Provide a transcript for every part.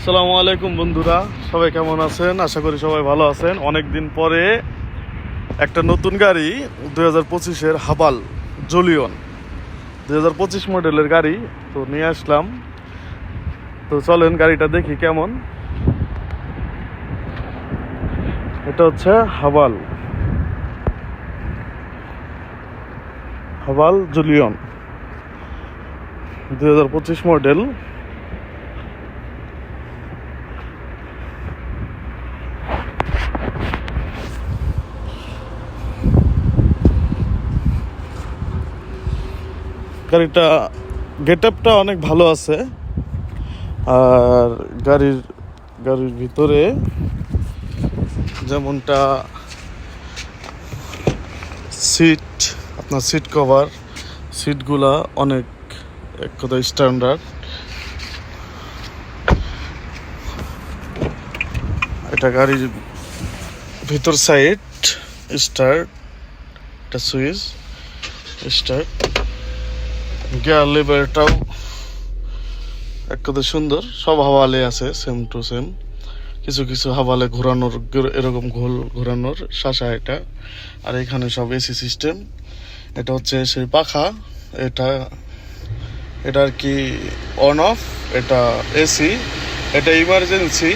আসসালামু আলাইকুম বন্ধুরা, সবাই কেমন আছেন? আশা করি সবাই ভালো আছেন। অনেক দিন পরে একটা নতুন গাড়ি 2025-এর হাবাল জুলিয়ন 2025 মডেলের গাড়ি তো নিয়ে আসলাম। তো চলেন গাড়িটা দেখি কেমন। এটা হচ্ছে হাবাল হাবাল জুলিয়ন 2025 মডেল। গাড়িটা গেট আপটা অনেক ভালো আছে। আর গাড়ির ভিতরে যেমনটা সিট, আপনার সিট কভার, সিটগুলা অনেক এক কথায় স্ট্যান্ডার্ড। এটা গাড়ির ভিতর সাইড স্টার্ট, এটা সুইচ স্টার্ট, গিয়ার লিভারটাও এক কথা সুন্দর। সব হাওয়ালে আছে, সেম টু সেম। কিছু কিছু হাওয়ালে ঘোরানোর, এরকম ঘোল ঘোরানোর শাসা এটা। আর এখানে সব এসি সিস্টেম। এটা হচ্ছে সেই পাখা, এটা এটা আর কি অন অফ। এটা এসি, এটা ইমার্জেন্সি।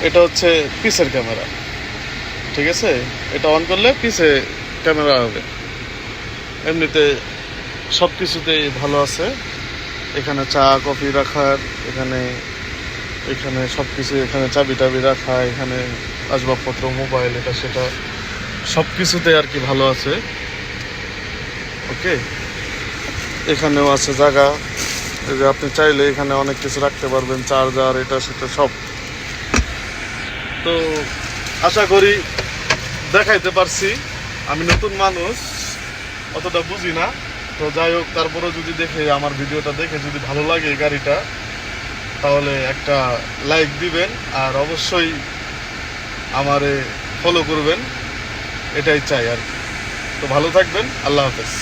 এটা হচ্ছে পিসের ক্যামেরা, ঠিক আছে? এটা অন করলে পিছে ক্যামেরা হবে। এমনিতে সব কিছুতেই ভালো আছে। এখানে চা কফি রাখার, এখানে এখানে সব কিছু, এখানে চাবি টাবি রাখা, এখানে আসবাবপত্র, মোবাইল, এটা সেটা সব কিছুতে আর কি ভালো আছে। ওকে, এখানেও আছে জায়গা। এই যে আপনি চাইলে এখানে অনেক কিছু রাখতে পারবেন, চার্জার, এটা সেটা সব। তো আশা করি দেখাইতে পারছি। আমি নতুন মানুষ, অতটা বুঝি না। তো যাই হোক, তারপরেও যদি দেখে, আমার ভিডিওটা দেখে যদি ভালো লাগে এই গাড়িটা, তাহলে একটা লাইক দিবেন আর অবশ্যই আমারে ফলো করবেন। এটাই চাই আর কি। তো ভালো থাকবেন, আল্লাহ হাফেজ।